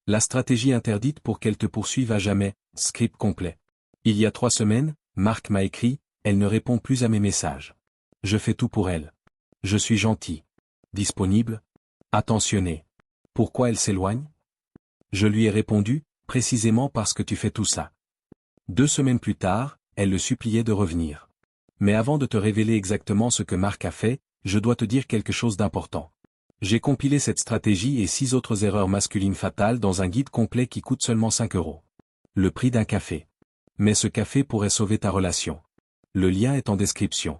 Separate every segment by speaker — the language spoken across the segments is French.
Speaker 1: La stratégie interdite pour qu'elle te poursuive à jamais, script complet. Il y a 3 semaines, Marc m'a écrit, elle ne répond plus à mes messages. Je fais tout pour elle. Je suis gentil. Disponible. Attentionné. Pourquoi elle s'éloigne? Je lui ai répondu, précisément parce que tu fais tout ça. 2 semaines plus tard, elle le suppliait de revenir. Mais avant de te révéler exactement ce que Marc a fait, je dois te dire quelque chose d'important. J'ai compilé cette stratégie et 6 autres erreurs masculines fatales dans un guide complet qui coûte seulement 5 €. Le prix d'un café. Mais ce café pourrait sauver ta relation. Le lien est en description.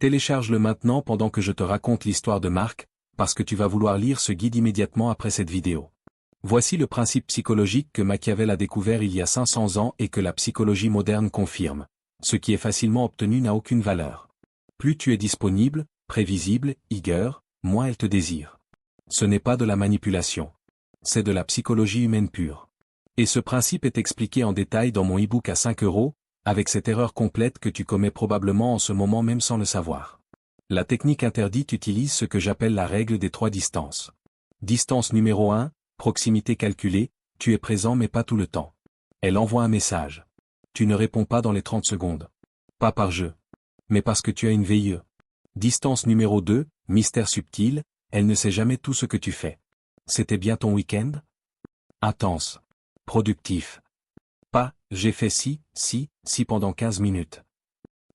Speaker 1: Télécharge-le maintenant pendant que je te raconte l'histoire de Marc, parce que tu vas vouloir lire ce guide immédiatement après cette vidéo. Voici le principe psychologique que Machiavel a découvert il y a 500 ans et que la psychologie moderne confirme. Ce qui est facilement obtenu n'a aucune valeur. Plus tu es disponible, prévisible, eager, moins elle te désire. Ce n'est pas de la manipulation. C'est de la psychologie humaine pure. Et ce principe est expliqué en détail dans mon e-book à 5 €, avec cette erreur complète que tu commets probablement en ce moment même sans le savoir. La technique interdite utilise ce que j'appelle la règle des 3 distances. Distance numéro 1, proximité calculée, tu es présent mais pas tout le temps. Elle envoie un message. Tu ne réponds pas dans les 30 secondes. Pas par jeu. Mais parce que tu as une VIE. Distance numéro 2, mystère subtil, elle ne sait jamais tout ce que tu fais. C'était bien ton week-end? Intense. Productif. Pas, j'ai fait si pendant 15 minutes.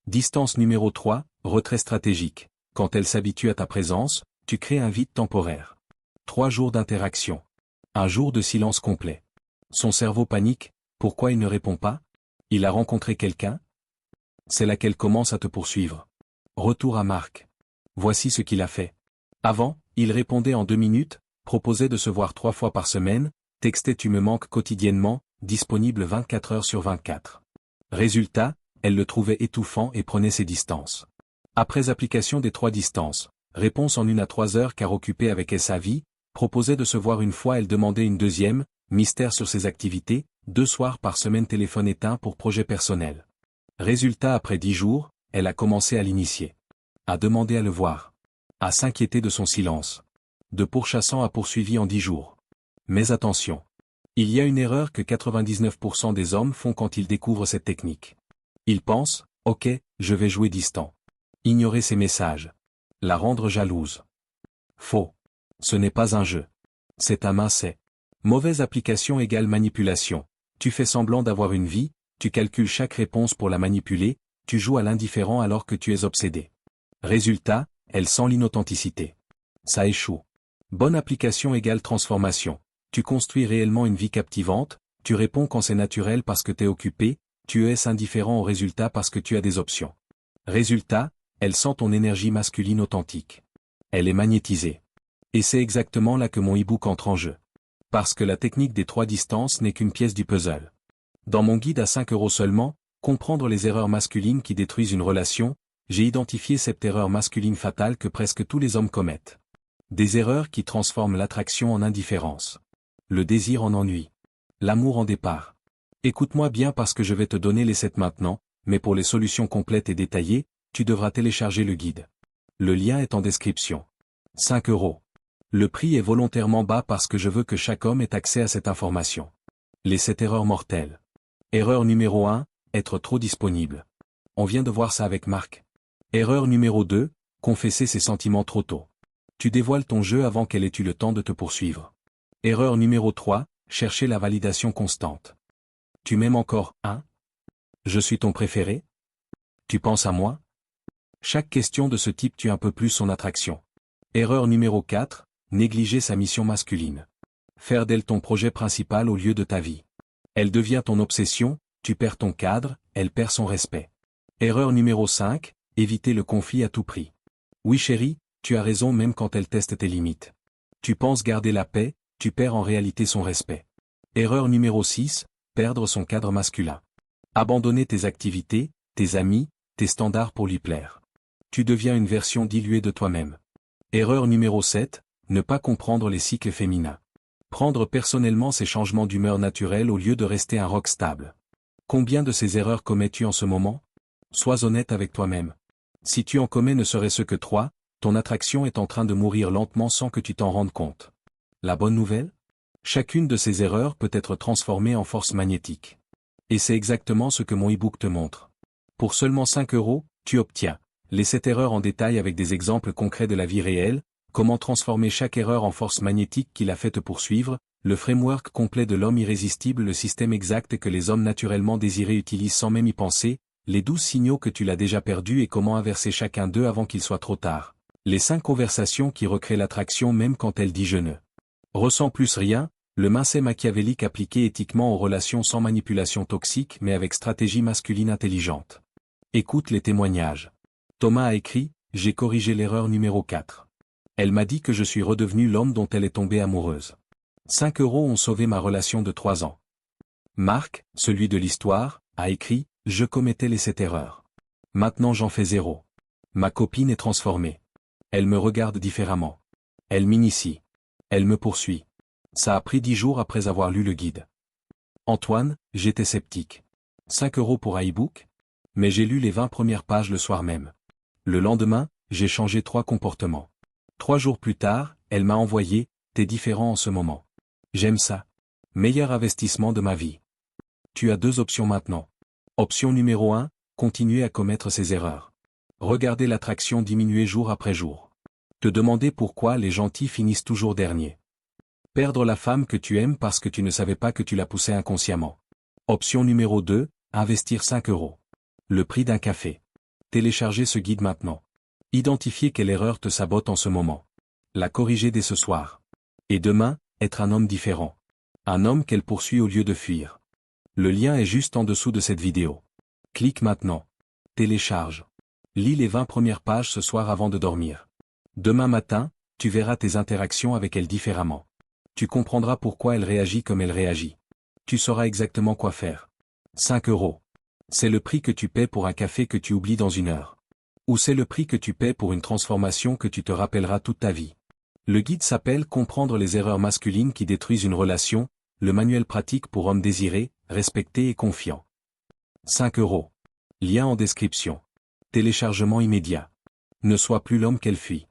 Speaker 1: Distance numéro 3, retrait stratégique. Quand elle s'habitue à ta présence, tu crées un vide temporaire. 3 jours d'interaction. Un jour de silence complet. Son cerveau panique, pourquoi il ne répond pas? Il a rencontré quelqu'un? C'est là qu'elle commence à te poursuivre. Retour à Marc. Voici ce qu'il a fait. Avant, il répondait en 2 minutes, proposait de se voir 3 fois par semaine, textait tu me manques quotidiennement, disponible 24 heures sur 24. Résultat, elle le trouvait étouffant et prenait ses distances. Après application des 3 distances, réponse en 1 à 3 heures car occupée avec sa vie, proposait de se voir une fois, elle demandait une deuxième, mystère sur ses activités, 2 soirs par semaine, téléphone éteint pour projet personnel. Résultat, après 10 jours, elle a commencé à l'initier. À demander à le voir. À s'inquiéter de son silence. De pourchassant à poursuivi en 10 jours. Mais attention. Il y a une erreur que 99% des hommes font quand ils découvrent cette technique. Ils pensent, ok, je vais jouer distant. Ignorer ses messages. La rendre jalouse. Faux. Ce n'est pas un jeu. C'est un mindset. Mauvaise application égale manipulation. Tu fais semblant d'avoir une vie, tu calcules chaque réponse pour la manipuler, tu joues à l'indifférent alors que tu es obsédé. Résultat, elle sent l'inauthenticité. Ça échoue. Bonne application égale transformation. Tu construis réellement une vie captivante, tu réponds quand c'est naturel parce que t'es occupé, tu es indifférent au résultat parce que tu as des options. Résultat, elle sent ton énergie masculine authentique. Elle est magnétisée. Et c'est exactement là que mon e-book entre en jeu. Parce que la technique des 3 distances n'est qu'une pièce du puzzle. Dans mon guide à 5 € seulement, comprendre les erreurs masculines qui détruisent une relation, j'ai identifié cette erreur masculine fatale que presque tous les hommes commettent. Des erreurs qui transforment l'attraction en indifférence. Le désir en ennui. L'amour en départ. Écoute-moi bien parce que je vais te donner les 7 maintenant, mais pour les solutions complètes et détaillées, tu devras télécharger le guide. Le lien est en description. 5 €. Le prix est volontairement bas parce que je veux que chaque homme ait accès à cette information. Les 7 erreurs mortelles. Erreur numéro 1, être trop disponible. On vient de voir ça avec Marc. Erreur numéro 2, confesser ses sentiments trop tôt. Tu dévoiles ton jeu avant qu'elle ait eu le temps de te poursuivre. Erreur numéro 3, chercher la validation constante. Tu m'aimes encore, hein? Je suis ton préféré? Tu penses à moi? Chaque question de ce type tue un peu plus son attraction. Erreur numéro 4, négliger sa mission masculine. Faire d'elle ton projet principal au lieu de ta vie. Elle devient ton obsession, tu perds ton cadre, elle perd son respect. Erreur numéro 5, éviter le conflit à tout prix. Oui chérie, tu as raison même quand elle teste tes limites. Tu penses garder la paix, tu perds en réalité son respect. Erreur numéro 6, perdre son cadre masculin. Abandonner tes activités, tes amis, tes standards pour lui plaire. Tu deviens une version diluée de toi-même. Erreur numéro 7, ne pas comprendre les cycles féminins. Prendre personnellement ces changements d'humeur naturels au lieu de rester un rock stable. Combien de ces erreurs commets-tu en ce moment? Sois honnête avec toi-même. Si tu en commets ne serait-ce que 3, ton attraction est en train de mourir lentement sans que tu t'en rendes compte. La bonne nouvelle? Chacune de ces erreurs peut être transformée en force magnétique. Et c'est exactement ce que mon e-book te montre. Pour seulement 5 €, tu obtiens les 7 erreurs en détail avec des exemples concrets de la vie réelle, comment transformer chaque erreur en force magnétique qui l'a fait te poursuivre, le framework complet de l'homme irrésistible, le système exact que les hommes naturellement désirés utilisent sans même y penser, les 12 signaux que tu l'as déjà perdu et comment inverser chacun d'eux avant qu'il soit trop tard. Les 5 conversations qui recréent l'attraction même quand elle dit je ne ressens plus rien, le mindset machiavélique appliqué éthiquement aux relations sans manipulation toxique mais avec stratégie masculine intelligente. Écoute les témoignages. Thomas a écrit, j'ai corrigé l'erreur numéro 4. Elle m'a dit que je suis redevenu l'homme dont elle est tombée amoureuse. 5 € ont sauvé ma relation de 3 ans. Marc, celui de l'histoire, a écrit, je commettais les 7 erreurs. Maintenant j'en fais 0. Ma copine est transformée. Elle me regarde différemment. Elle m'initie. Elle me poursuit. Ça a pris 10 jours après avoir lu le guide. Antoine, j'étais sceptique. 5 € pour un e-book? Mais j'ai lu les 20 premières pages le soir même. Le lendemain, j'ai changé 3 comportements. 3 jours plus tard, elle m'a envoyé, t'es différent en ce moment. J'aime ça. Meilleur investissement de ma vie. Tu as 2 options maintenant. Option numéro 1, continuer à commettre ces erreurs. Regarder l'attraction diminuer jour après jour. Te demander pourquoi les gentils finissent toujours derniers. Perdre la femme que tu aimes parce que tu ne savais pas que tu la poussais inconsciemment. Option numéro 2, investir 5 €. Le prix d'un café. Télécharger ce guide maintenant. Identifier quelle erreur te sabote en ce moment. La corriger dès ce soir. Et demain, être un homme différent. Un homme qu'elle poursuit au lieu de fuir. Le lien est juste en dessous de cette vidéo. Clique maintenant. Télécharge. Lis les 20 premières pages ce soir avant de dormir. Demain matin, tu verras tes interactions avec elle différemment. Tu comprendras pourquoi elle réagit comme elle réagit. Tu sauras exactement quoi faire. 5 €. C'est le prix que tu paies pour un café que tu oublies dans 1 heure. Ou c'est le prix que tu paies pour une transformation que tu te rappelleras toute ta vie. Le guide s'appelle Comprendre les erreurs masculines qui détruisent une relation, le manuel pratique pour hommes désirés, respectés et confiants. 5 €. Lien en description. Téléchargement immédiat. Ne sois plus l'homme qu'elle fuit.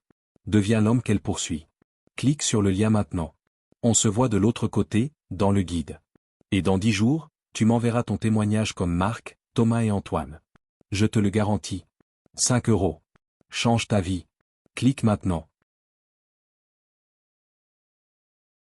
Speaker 1: Deviens l'homme qu'elle poursuit. Clique sur le lien maintenant. On se voit de l'autre côté, dans le guide. Et dans 10 jours, tu m'enverras ton témoignage comme Marc, Thomas et Antoine. Je te le garantis. 5 €. Change ta vie. Clique maintenant.